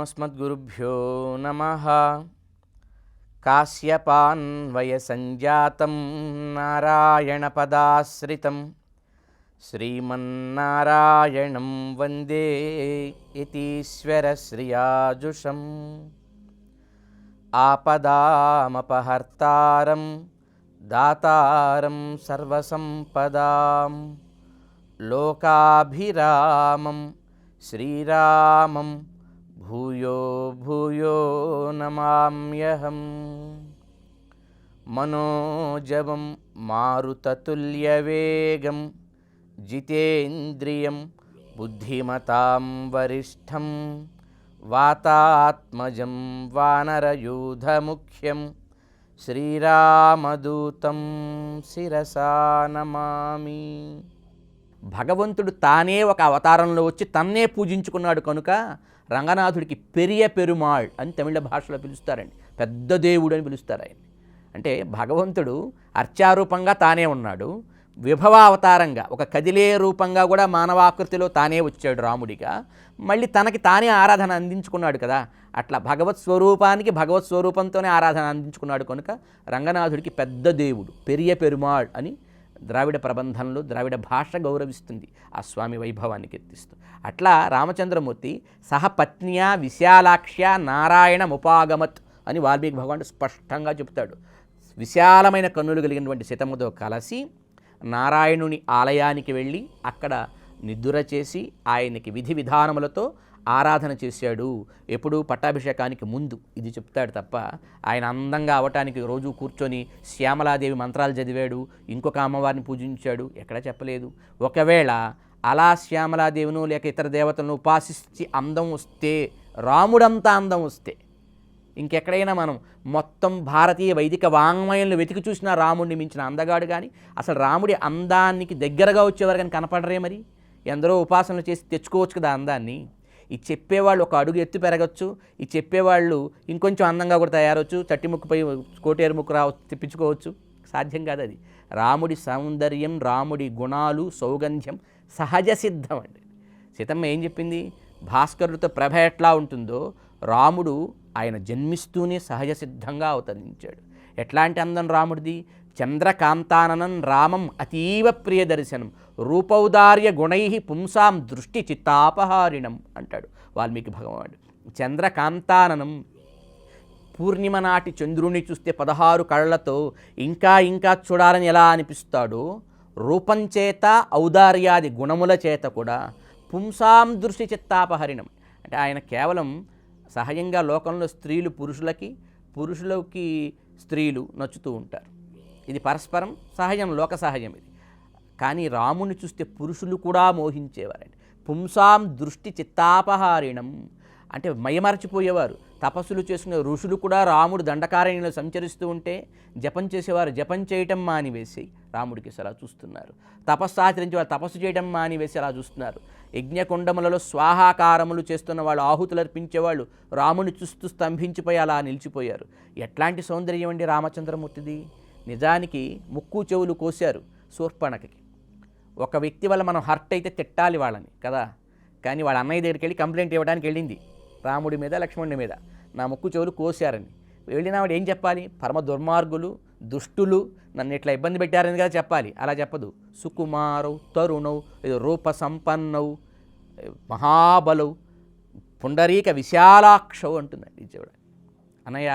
अस्मद्गुरुभ्यो नमः। काश्यपान्वयसञ्जातं नारायणपदाश्रितं श्रीमन्नारायणं वन्दे यतीश्वरश्रियाजुषम्। आपदामपहर्तारं दातारं सर्वसम्पदां लोकाभिरामं श्रीरामं भूयो भूयो नमाम्यहम्। मनोजवं मारुततुल्यवेगं जितेन्द्रियं बुद्धिमतां वरिष्ठं वातात्मजं वानरयूथमुख्यं శ్రీరామదూతం శిరసా నమామి. భగవంతుడు తానే ఒక అవతారంలో వచ్చి తన్నే పూజించుకున్నాడు కనుక రంగనాథుడికి పెరియ పెరుమాళ్ అని తమిళ భాషలో పిలుస్తారండి. పెద్ద దేవుడు అని పిలుస్తారు ఆయన. అంటే భగవంతుడు అర్చారూపంగా తానే ఉన్నాడు, విభవావతారంగా ఒక కదిలే రూపంగా కూడా మానవాకృతిలో తానే వచ్చాడు రాముడిగా. మళ్ళీ తనకి తానే ఆరాధన అందించుకున్నాడు కదా, అట్లా భగవత్ స్వరూపానికి భగవత్ స్వరూపంతోనే ఆరాధన అందించుకున్నాడు కనుక రంగనాథుడికి పెద్ద దేవుడు పెరియ పెరుమాళ్ అని ద్రావిడ ప్రబంధంలో ద్రావిడ భాష గౌరవిస్తుంది, ఆ స్వామి వైభవాన్ని కీర్తిస్తూ. అట్లా రామచంద్రమూర్తి సహపత్న్యా విశాలాక్ష్య నారాయణముపాగమత్ అని వాల్మీకి భగవానుడు స్పష్టంగా చెప్తాడు. విశాలమైన కన్నులు కలిగినటువంటి సీతమ్మతో కలిసి నారాయణుని ఆలయానికి వెళ్ళి అక్కడ నిద్ర చేసి ఆయనకి విధి విధానములతో ఆరాధన చేశాడు. ఎప్పుడు పట్టాభిషేకానికి ముందు ఇది చెప్తాడు తప్ప ఆయన అందంగా అవటానికి రోజు కూర్చొని శ్యామలాదేవి మంత్రాలు చదివాడు, ఇంకొక అమ్మవారిని పూజించాడు ఎక్కడ చెప్పలేదు. ఒకవేళ అలా శ్యామలాదేవిను లేక ఇతర దేవతలను ఉపాసించి అందం వస్తే, రాముడంతా అందం వస్తే, ఇంకెక్కడైనా మనం మొత్తం భారతీయ వైదిక వాంగ్మయంలో వెతికి చూసినా రాముడిని మించిన అందగాడు కానీ అసలు రాముడి అందానికి దగ్గరగా వచ్చేవారు కానీ కనపడరే. మరి ఎందరో ఉపాసనలు చేసి తెచ్చుకోవచ్చు కదా అందాన్ని. ఈ చెప్పేవాళ్ళు ఒక అడుగు ఎత్తు పెరగచ్చు, ఈ చెప్పేవాళ్ళు ఇంకొంచెం అందంగా కూడా తయారవచ్చు, చట్టి ముక్కుపై కోటేరు ముక్కు తెప్పించుకోవచ్చు. సాధ్యం కాదు అది. రాముడి సౌందర్యం, రాముడి గుణాలు, సౌగంధ్యం సహజ సిద్ధం అండి. సీతమ్మ ఏం చెప్పింది? భాస్కరుడితో ప్రభ ఎట్లా ఉంటుందో రాముడు ఆయన జన్మిస్తూనే సహజ సిద్ధంగా అవతరించాడు. ఎట్లాంటి అందం రాముడిది? చంద్రకాంతాననం రామం అతీవ ప్రియ దర్శనం రూపౌదార్య గుణై పుంసాం దృష్టి చిత్తాపహారిణం అంటాడు వాల్మీకి భగవానుడు. చంద్రకాంతాననం, పూర్ణిమ నాటి చంద్రుని చూస్తే 16 కళ్ళతో ఇంకా ఇంకా చూడాలని ఎలా అనిపిస్తాడో, రూపం చేత ఔదార్యాది గుణముల చేత కూడా పుంసాం దృష్టి చిత్తాపహరిణం అంటే ఆయన కేవలం సహజంగా లోకంలో స్త్రీలు పురుషులకి, పురుషులకి స్త్రీలు నచ్చుతూ ఉంటారు. ఇది పరస్పరం సహజం, లోక సహజం ఇది. కానీ రాముని చూస్తే పురుషులు కూడా మోహించేవారండి. పుంసాం దృష్టి చిత్తాపహారిణం అంటే మయమరచిపోయేవారు. తపస్సులు చేసుకునే ఋషులు కూడా రాముడు దండకారణ్యంలో సంచరిస్తూ ఉంటే జపం చేసేవారు జపం చేయటం మానివేసి రాముడికి అలా చూస్తున్నారు. తపస్సు ఆచరించే వాళ్ళు తపస్సు చేయడం మానివేసి అలా చూస్తున్నారు. యజ్ఞకుండములలో స్వాహాకారములు చేస్తున్న వాళ్ళు, ఆహుతులు అర్పించేవాళ్ళు రాముని చూస్తూ స్తంభించిపోయి అలా నిలిచిపోయారు. ఎట్లాంటి సౌందర్యం అండి రామచంద్రమూర్తిది! నిజానికి ముక్కు చెవులు కోశారు శూర్పణఖకి. ఒక వ్యక్తి వల్ల మనం హర్ట్ అయితే తిట్టాలి వాళ్ళని కదా, కానీ వాళ్ళ అన్నయ్య దగ్గరికి వెళ్ళి కంప్లైంట్ ఇవ్వడానికి వెళ్ళింది రాముడి మీద, లక్ష్మణుడి మీద. నా ముక్కు చెవులు కోశారని వెళ్ళిన ఆవిడ ఏం చెప్పాలి? పరమ దుర్మార్గులు, దుష్టులు, నన్ను ఇట్లా ఇబ్బంది పెట్టారని కదా చెప్పాలి. అలా చెప్పదు. సుకుమారవు, తరుణవు, రూప సంపన్నవు, మహాబలవు, పుండరీక విశాలాక్షవు అంటుందండి చెవుడ. అన్నయ్య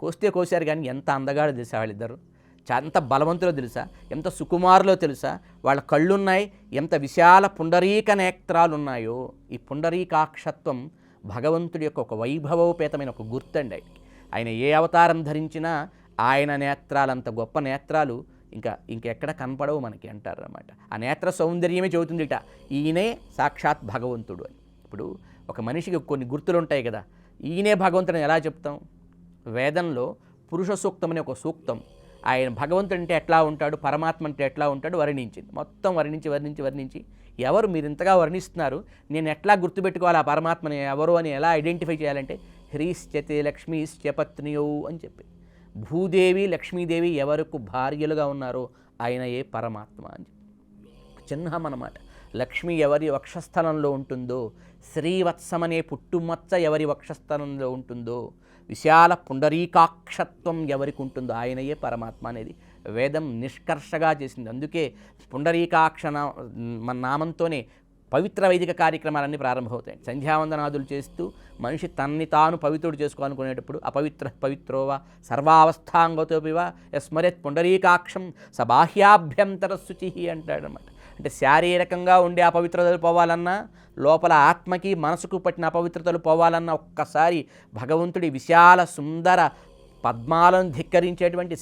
కోస్తే కోసారు కానీ ఎంత అందగాడో తెలుసా వాళ్ళిద్దరు, ఎంత బలవంతులో తెలుసా, ఎంత సుకుమారులో తెలుసా, వాళ్ళ కళ్ళున్నాయి, ఎంత విశాల పుండరీక నేత్రాలు ఉన్నాయో. ఈ పుండరీకాక్షత్వం భగవంతుడి యొక్క ఒక వైభవోపేతమైన ఒక గుర్తండి ఆయనకి. ఆయన ఏ అవతారం ధరించినా ఆయన నేత్రాలంత గొప్ప నేత్రాలు ఇంకెక్కడ కనపడవు మనకి అంటారన్నమాట. ఆ నేత్ర సౌందర్యమే చెబుతుందిట ఈయనే సాక్షాత్ భగవంతుడు అని. ఇప్పుడు ఒక మనిషికి కొన్ని గుర్తులు ఉంటాయి కదా, ఈయనే భగవంతుడిని ఎలా చెప్తాం? వేదంలో పురుష సూక్తం అనే ఒక సూక్తం ఆయన భగవంతుడు అంటే ఎట్లా ఉంటాడు, పరమాత్మ అంటే ఎట్లా ఉంటాడు వర్ణించింది. మొత్తం వర్ణించి ఎవరు మీరు ఇంతగా వర్ణిస్తున్నారు, నేను ఎట్లా గుర్తుపెట్టుకోవాలి ఆ పరమాత్మని ఎవరు అని ఎలా ఐడెంటిఫై చేయాలంటే హ్రీశ్చతే లక్ష్మీశ్చ పత్నియో అని చెప్పి, భూదేవి లక్ష్మీదేవి ఎవరికి భార్యలుగా ఉన్నారో ఆయన ఏ పరమాత్మ అని చిహ్నం అన్నమాట. లక్ష్మి ఎవరి వక్షస్థలంలో ఉంటుందో, శ్రీవత్సమనే పుట్టుమచ్చ ఎవరి వక్షస్థలంలో ఉంటుందో, విశాల పుండరీకాక్షత్వం ఎవరికి ఉంటుందో ఆయనయే పరమాత్మ అనేది వేదం నిష్కర్షగా చేసింది. అందుకే పుండరీకాక్ష మన నామంతోనే పవిత్ర వైదిక కార్యక్రమాలన్నీ ప్రారంభమవుతాయి. సంధ్యావందనాదులు చేస్తూ మనిషి తన్ని తాను పవిత్రుడు చేసుకోవాలనుకునేటప్పుడు పవిత్రోవా సర్వావస్థాంగతోపివా యస్మరెత్ పుండరీకాక్షం సబాహ్యాభ్యంతర శుచి అంటాడనమాట. అంటే శారీరకంగా ఉండే అపవిత్రతలు పోవాలన్నా, లోపల ఆత్మకి మనసుకు పట్టిన అపవిత్రతలు పోవాలన్నా ఒక్కసారి భగవంతుడి విశాల సుందర పద్మాలను ధిక్కరించేటువంటి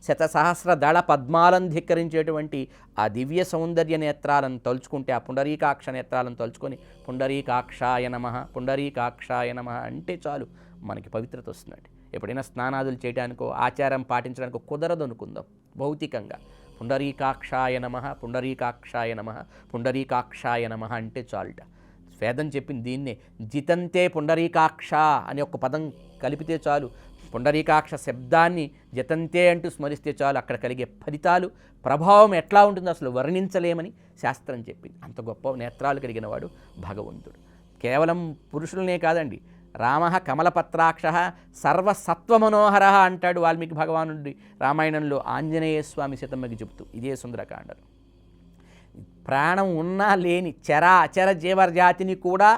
శతసహస్ర దళ పద్మాలను ధిక్కరించేటువంటి ఆ దివ్య సౌందర్య నేత్రాలను తలుచుకుంటే, ఆ పుండరీకాక్ష నేత్రాలను తలుచుకొని పుండరీకాక్షాయ నమః పుండరీకాక్షాయ నమః అంటే చాలు మనకి పవిత్రత వస్తుందండి. ఎప్పుడైనా స్నానాదులు చేయడానికో ఆచారం పాటించడానికో కుదరదు అనుకుందాం భౌతికంగా, పుండరీకాక్షాయ నమః పుండరీకాక్షాయ నమః పుండరీకాక్షాయ నమః అంటే చాలుట. వేదం చెప్పింది దీన్నే. జితంతే పుండరీకాక్ష అనే ఒక పదం కలిపితే చాలు, పుండరీకాక్ష శబ్దాన్ని జతంతే అంటూ స్మరిస్తే చాలు, అక్కడ కలిగే ఫలితాలు ప్రభావం ఎట్లా ఉంటుందో అసలు వర్ణించలేమని శాస్త్రం చెప్పింది. అంత గొప్ప నేత్రాలు కలిగిన వాడు భగవంతుడు. కేవలం పురుషులనే కాదండి, రామ కమలపత్రాక్ష సర్వసత్వమనోహర అంటాడు వాల్మీకి భగవానుడి రామాయణంలో ఆంజనేయ స్వామి సీతమ్మకి చెబుతూ ఇదే సుందరకాండలో. ప్రాణం ఉన్నా లేని అచర జీవజాతిని కూడా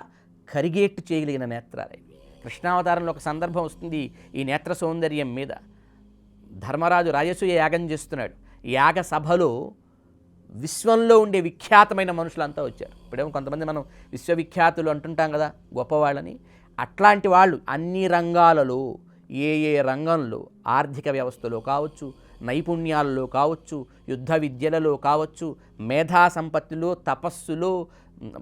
కరిగేట్టు చేయగలిగిన నేత్రాలు. కృష్ణావతారంలో ఒక సందర్భం వస్తుంది ఈ నేత్ర సౌందర్యం మీద. ధర్మరాజు రాజసూయ యాగం చేస్తున్నాడు. యాగ సభలో విశ్వంలో ఉండే విఖ్యాతమైన మనుషులంతా వచ్చారు. ఇప్పుడేమో కొంతమంది మనం విశ్వవిఖ్యాతులు అంటుంటాం కదా గొప్పవాళ్ళని. అట్లాంటి వాళ్ళు అన్ని రంగాలలో, ఏ రంగంలో, ఆర్థిక వ్యవస్థలో కావచ్చు, నైపుణ్యాలలో కావచ్చు, యుద్ధ విద్యలలో కావచ్చు, మేధా సంపత్తిలో, తపస్సులో,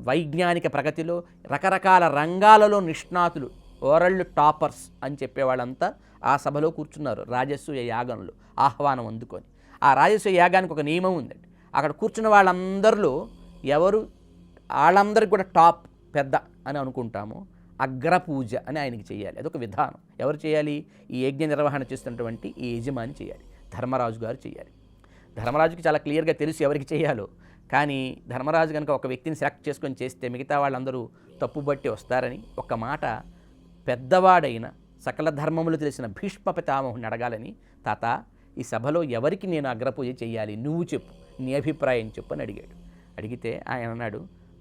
వైజ్ఞానిక ప్రగతిలో, రకరకాల రంగాలలో నిష్ణాతులు, వరల్డ్ టాపర్స్ అని చెప్పేవాళ్ళంతా ఆ సభలో కూర్చున్నారు రాజసూయ యాగంలో ఆహ్వానం అందుకొని. ఆ రాజసూయ యాగానికి ఒక నియమం ఉందండి. అక్కడ కూర్చున్న వాళ్ళందరిలో ఎవరు వాళ్ళందరికీ కూడా టాప్ పెద్ద అని అనుకుంటామో అగ్రపూజ అని ఆయనకి చేయాలి. అదొక విధానం. ఎవరు చేయాలి? ఈ యజ్ఞ నిర్వహణ చేస్తున్నటువంటి ఈ యజమాని చేయాలి, ధర్మరాజు గారు చేయాలి. ధర్మరాజుకి చాలా క్లియర్గా తెలుసు ఎవరికి చేయాలో. కానీ ధర్మరాజు కనుక ఒక వ్యక్తిని సెలెక్ట్ చేసుకొని చేస్తే మిగతా వాళ్ళందరూ తప్పుబట్టి వస్తారని ఒక మాట పెద్దవాడైన సకల ధర్మములు తెలిసిన భీష్మ పితామహుని అడగాలని, తాత ఈ సభలో ఎవరికి నేను అగ్రపూజ చేయాలి, నువ్వు చెప్పు, నీ అభిప్రాయం చెప్పు అని అడిగాడు. అడిగితే ఆయన అన్నాడు,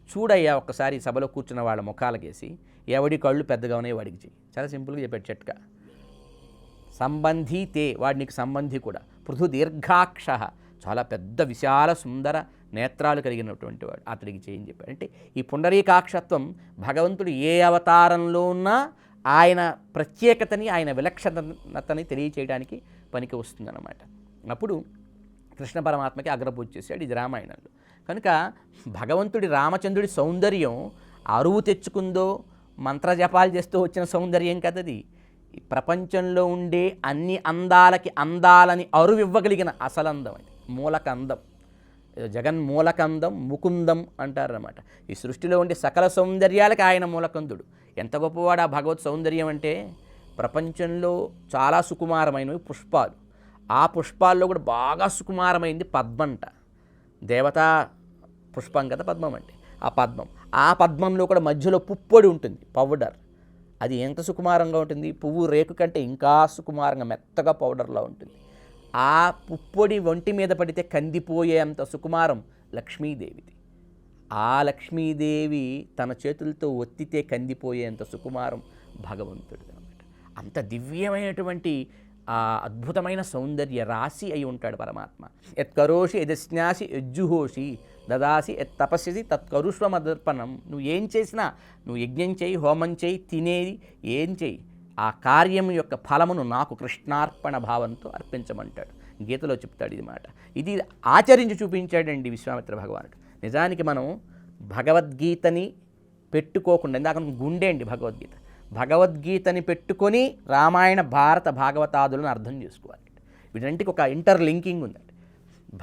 చూడయ్యా ఒక్కసారి సభలో కూర్చున్న వాళ్ళ ముఖాలకేసి ఎవడి కళ్ళు పెద్దగా ఉన్నాయి వాడికి చెయ్యి. చాలా సింపుల్గా చెప్పాడు చెట్కా. సంబంధీ తే, వాడు నీకు సంబంధి కూడా. పృథు దీర్ఘాక్ష, చాలా పెద్ద విశాల సుందర నేత్రాలు కలిగినటువంటి వాడు, అతడికి చేయని చెప్పాడు. అంటే ఈ పుండరీకాక్షత్వం భగవంతుడు ఏ అవతారంలో ఉన్నా ఆయన ప్రత్యేకతని, ఆయన విలక్షణతని తెలియచేయడానికి పనికి వస్తుందన్నమాట. అప్పుడు కృష్ణ పరమాత్మకి అగ్రపూజ చేశాడు. ఇది రామాయణంలో. కనుక భగవంతుడి రామచంద్రుడి సౌందర్యం అరువు తెచ్చుకుందో మంత్రజపాలు చేస్తూ వచ్చిన సౌందర్యం కదది. ప్రపంచంలో ఉండే అన్ని అందాలకి అందాలని అరువివ్వగలిగిన అసలందం అది, మూలకందం. జగన్మూలకందం ముకుందం అంటారన్నమాట. ఈ సృష్టిలో ఉండే సకల సౌందర్యాలకి ఆయన మూలకందుడు. ఎంత గొప్పవాడు ఆ భగవత్ సౌందర్యం అంటే, ప్రపంచంలో చాలా సుకుమారమైనవి పుష్పాలు. ఆ పుష్పాల్లో కూడా బాగా సుకుమారమైంది పద్మంట. దేవతా పుష్పం కదా పద్మం అంటే. ఆ పద్మంలో కూడా మధ్యలో పుప్పొడి ఉంటుంది, పౌడర్. అది ఎంత సుకుమారంగా ఉంటుంది, పువ్వు రేకు కంటే ఇంకా సుకుమారంగా మెత్తగా పౌడర్లా ఉంటుంది. ఆ పుప్పొడి ఒంటి మీద పడితే కందిపోయేంత సుకుమారం లక్ష్మీదేవిది. ఆ లక్ష్మీదేవి తన చేతులతో ఒత్తితే కందిపోయేంత సుకుమారం భగవంతుడిది అనమాట. అంత దివ్యమైనటువంటి ఆ అద్భుతమైన సౌందర్య రాశి అయి ఉంటాడు పరమాత్మ. ఎత్కరోషి యదస్నాసి యజ్జుహోషి దదాసి తపస్యసి తత్కరుష్వమదర్పణం. నువ్వు ఏం చేసినా, నువ్వు యజ్ఞం చేయి, హోమం చేయి, తినేది ఏం చేయి, ఆ కార్యం యొక్క ఫలమును నాకు కృష్ణార్పణ భావంతో అర్పించమంటాడు. గీతలో చెప్తాడు ఇది మాట. ఇది ఆచరించి చూపించాడండి విశ్వామిత్ర భగవానుడు. నిజానికి మనం భగవద్గీతని పెట్టుకోకుండా, ఇందాక గుండె అండి భగవద్గీతని పెట్టుకొని రామాయణ భారత భాగవతాదులను అర్థం చేసుకోవాలి. వీటన్నిటికి ఒక ఇంటర్లింకింగ్ ఉందండి.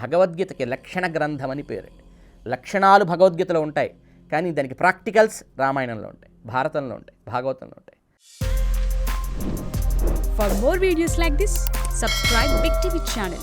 భగవద్గీతకి లక్షణ గ్రంథం అని పేరండి. లక్షణాలు భగవద్గీతలో ఉంటాయి, కానీ దానికి ప్రాక్టికల్స్ రామాయణంలో ఉంటాయి, భారతంలో ఉంటాయి, భాగవతంలో ఉంటాయి. For more videos like this, subscribe Big TV channel.